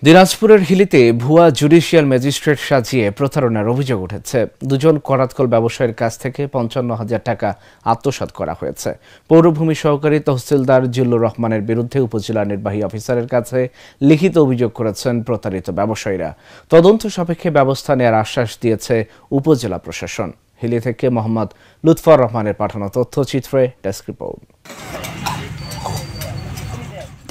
দিনাজপুরের হিলিতে ভুয়া judicial magistrate সাজিয়ে প্রতারণার অভিযোগ উঠেছে। দুজন করাতকল ব্যবসায়ীর কাছ থেকে ৫৫,০০০ টাকা আত্মসাৎ করা হয়েছে। পৌরভূমি সহকারী তহসিলদার জিল্লুর রহমানের বিরুদ্ধে উপজেলা নির্বাহী অফিসারের কাছে লিখিত অভিযোগ করেছেন প্রতারিত ব্যবসায়ীরা। তদন্ত সাপেক্ষে ব্যবস্থা নেওয়ার আশ্বাস দিয়েছে উপজেলা প্রশাসন। হিলি থেকে মোহাম্মদ লুৎফর রহমানের পাঠানো তথ্যচিত্রে ডেস্ক রিপোর্ট।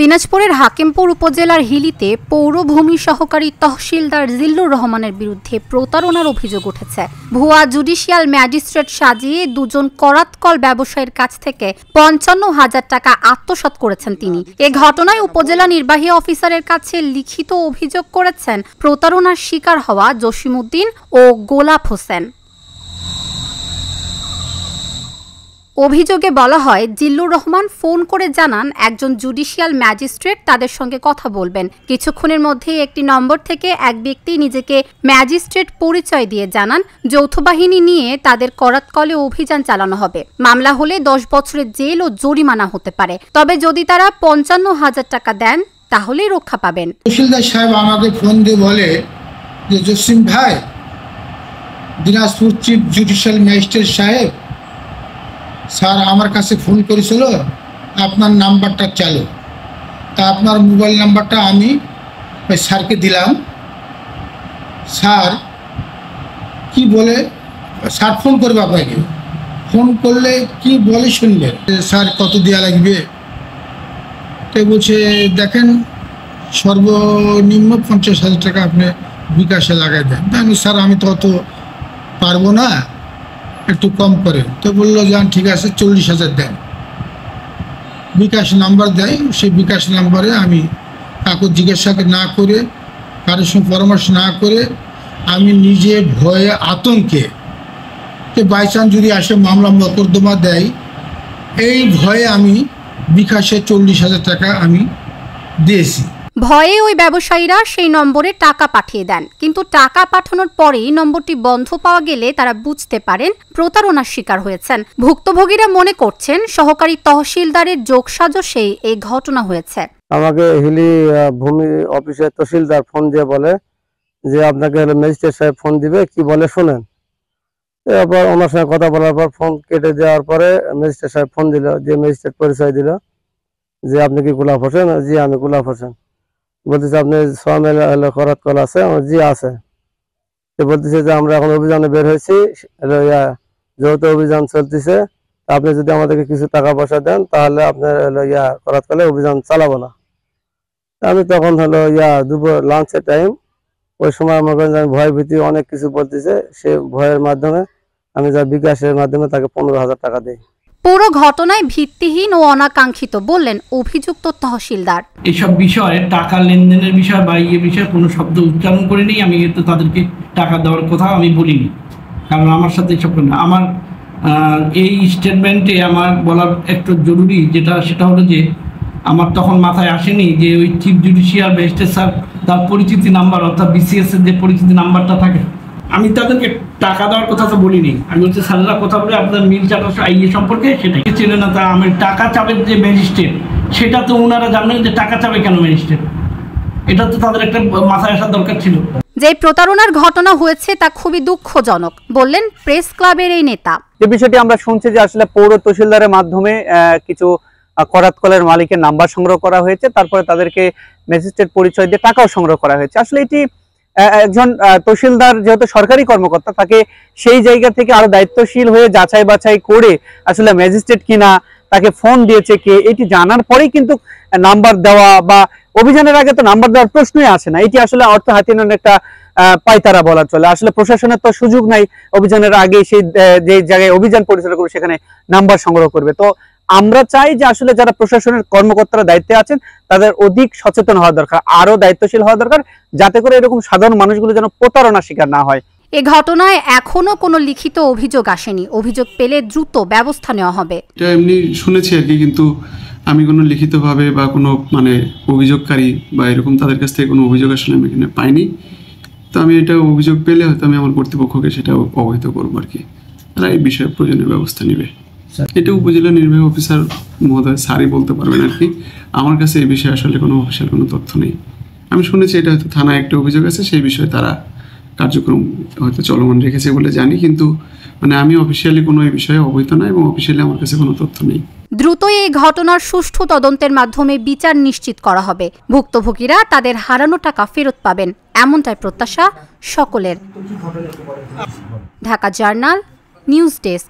দিনাজপুরের হাকিমপুর উপজেলার হিলিতে পৌরভূমি সহকারী তহসিলদার জিল্লুর রহমানের বিরুদ্ধে প্রতারণার অভিযোগ উঠেছে। ভুয়া জুডিশিয়াল ম্যাজিস্ট্রেট সাজিয়ে দুজন করাতকল ব্যবসায়ীর কাছ থেকে ৫৫,০০০ টাকা আত্মসাৎ করেছেন তিনি। এ ঘটনায় উপজেলা নির্বাহী অফিসারের কাছে লিখিত অভিযোগ করেছেন প্রতারণার শিকার হওয়া জসিমউদ্দিন ও গোলাপ হোসেন। অভিযোগে বলা হয়, জিল্লুর রহমান ফোন করে জানান একজন জুডিশিয়াল ম্যাজিস্ট্রেট তাদের সঙ্গে কথা বলবেন। কিছুক্ষণের মধ্যে একটি নম্বর থেকে এক ব্যক্তি নিজেকে ম্যাজিস্ট্রেট পরিচয় দিয়ে জানান যৌথ বাহিনী নিয়ে তাদের করাতকলে অভিযান চালানো হবে। মামলা হলে ১০ বছরের জেল ও জরিমানা হতে পারে। তবে যদি তারা ৫৫,০০০ টাকা দেন তাহলেই রক্ষা পাবেন। তহসিলদার সাহেব আমাকে ফোন দিয়ে বলে যে জসিম ভাই, দিনাজপুর চিফ জুডিশিয়াল ম্যাজিস্ট্রেট সাহেব স্যার আমার কাছে ফোন করেছিল, আপনার নাম্বারটা চালু। তা আপনার মোবাইল নাম্বারটা আমি ওই স্যারকে দিলাম। স্যার কি বলে, স্যার ফোন করবে আপনাকে, ফোন করলে কি বলে শুনবেন। স্যার কত দেওয়া লাগবে? তো বলছে দেখেন সর্বনিম্ন ৫০,০০০ টাকা আপনি বিকাশে লাগাই দেন। আমি স্যার আমি তো অত পারবো না, একটু কম করে। তো বললো যান ঠিক আছে ৪০,০০০ দেন। বিকাশ নাম্বার দেয়, সেই বিকাশ নাম্বারে আমি কাউকে জিজ্ঞাসা না করে, কারোর সঙ্গে পরামর্শ না করে, আমি নিজে ভয়ে আতঙ্কে বাই চান্স যদি আসে মামলা মকদ্দমা দেয়, এই ভয়ে আমি বিকাশে ৪০,০০০ টাকা আমি দিয়েছি। ভয়ে ওই ব্যবসায়ীরা সেই নম্বরে টাকা পাঠিয়ে দেন, কিন্তু টাকা পাঠানোর পরেই নম্বরটি বন্ধ পাওয়া গেলে তারা বুঝতে পারেন প্রতারণার শিকার হয়েছেন। ভুক্তভোগীরা মনে করছেন সহকারী তহসিলদারের যোগসাজশেই এই ঘটনা হয়েছে। আমাকে হিলি ভূমি অফিসের তহসিলদার ফোন দিয়ে বলে যে আপনাকে ম্যাজিস্ট্রেট সাহেব ফোন দিবে, কি বলে শোনেন। এরপর ওনার সঙ্গে কথা বলার পর ফোন কেটে দেওয়ার পরে ম্যাজিস্ট্রেট সাহেব ফোন দিল, যে ম্যাজিস্ট্রেট পরিচয় দিল যে আপনি কি গোলাপ হোসেন? জি আমি গোলাপ হোসেন। বলতেছে আপনি সোয়ামেল করাতকল আছে? জি আছে। বলতেছে যে আমরা এখন অভিযানে বের হয়েছি, যৌথ অভিযান চলতেছে, আপনি যদি আমাদেরকে কিছু টাকা পয়সা দেন তাহলে আপনার করাতকলে অভিযান চালাবো না। আমি তখন দুপুর লাঞ্চের টাইম, ওই সময় আমার ভয় ভীতি অনেক কিছু বলতেছে, সে ভয়ের মাধ্যমে আমি যা বিকাশের মাধ্যমে তাকে ১৫,০০০ টাকা দিই। পুরো ঘটনায় ভিত্তিহীন ও অনাকাঙ্ক্ষিত বললেন অভিযুক্ত তহসিলদার। এসব বিষয়ে টাকা লেনদেনের বিষয় বা এই বিষয়ে কোনো শব্দ উচ্চারণ করিনি। আমি তো তাদেরকে টাকা দেওয়ার কথা আমি বলিনি, কারণ আমার সাথে এসব না। আমার এই স্টেটমেন্টে আমার বলার একটু জরুরি সেটা হলো যে আমার তখন মাথায় আসেনি যে ওই চিফ জুডিশিয়াল ম্যাজিস্ট্রেট স্যার তার পরিচিতি নাম্বার অর্থাৎ বিসিএস এর যে পরিচিতি নাম্বারটা থাকে, আমি তাদেরকে টাকা দেওয়ার কথা তো বলিনি। আমি হচ্ছে স্যাররা কথা বলে আপনার মিল চাটা ইয়ে সম্পর্কে সেটাই চেনে না। তা আমি টাকা চাবের যে ম্যাজিস্ট্রেট, সেটা তো ওনারা জানবেন যে টাকা চাবে কেন ম্যাজিস্ট্রেট, এটা তো তাদের একটা মাথায় আসার দরকার ছিল। যে প্রতারণার ঘটনা হয়েছে তা খুবই দুঃখজনক বললেন প্রেস ক্লাবের এই নেতা। যে বিষয়টি আমরা শুনছি যে আসলে পৌর তহসিলদারের মাধ্যমে কিছু করাতকলের মালিকের নাম্বার সংগ্রহ করা হয়েছে, তারপরে তাদেরকে ম্যাজিস্ট্রেট পরিচয় দিয়ে টাকাও সংগ্রহ করা হয়েছে। আসলে এটি একজন তহসিলদার যেহেতু সরকারি কর্মকর্তা, তাকে সেই জায়গা থেকে আরো দায়িত্বশীল হয়ে যাচাই বাছাই করে আসলে ম্যাজিস্ট্রেট কিনা, তাকে ফোন দিয়েছে কে, এটি জানার পরেই কিন্তু নাম্বার দেওয়া বা অভিযানের আগে তো নাম্বার দেওয়ার প্রশ্নই আসে না। এটি আসলে অর্থ হাতিয়ে নেওয়ার একটা পায়তারা বলা চলে। আসলে প্রশাসনের তো সুযোগ নাই অভিযানের আগে সেই যে জায়গায় অভিযান পরিচালনা করবে সেখানে নাম্বার সংগ্রহ করবে। তো আমরা চাই যে আসলে যারা প্রশাসনের কর্মকর্তারা দায়িত্বে আছেন তাদের অধিক সচেতন হওয়া দরকার, আরো দায়িত্বশীল হওয়া দরকার, যাতে করে এরকম সাধারণ মানুষগুলো যেন প্রতারণার শিকার না হয়। এ ঘটনায় এখনো কোনো লিখিত অভিযোগ আসেনি। অভিযোগ পেলে দ্রুত ব্যবস্থা নেওয়া হবে। এটা এমনি শুনেছি আর কি, কিন্তু আমি কোনো লিখিতভাবে বা কোনো অভিযোগকারী বা এরকম তাদের কাছ থেকে কোনো অভিযোগ আসলে আমি এখানে পাইনি। তো আমি এটা অভিযোগ পেলে হয়তো আমি আমার কর্তৃপক্ষকে সেটা অবহিত করবো আর কি, তারা এই বিষয়ে প্রয়োজনীয় ব্যবস্থা নেবে। এটা উপজেলা নির্বাহী অফিসার মহোদয় স্যারই বলতে পারবেন আর কি। আমার কাছে এই বিষয়ে আসলে কোনো অফিসিয়াল কোনো তথ্য নেই। আমি শুনেছি এটা হয়তো থানায় একটা অভিযোগ আছে, সেই বিষয়ে তারা কার্যক্রম হয়তো চলমান রেখেছে বলে জানি, কিন্তু মানে আমি অফিসিয়ালি কোনো এই বিষয়ে অবহিত না এবং অফিসিয়ালি আমার কাছে কোনো তথ্য নেই। দ্রুতই এই ঘটনার সুষ্ঠু তদন্তের মাধ্যমে বিচার নিশ্চিত করা হবে, ভুক্তভোগীরা তাদের হারানো টাকা ফেরত পাবেন, এমনটাই প্রত্যাশা সকলের। Dhaka journal news desk.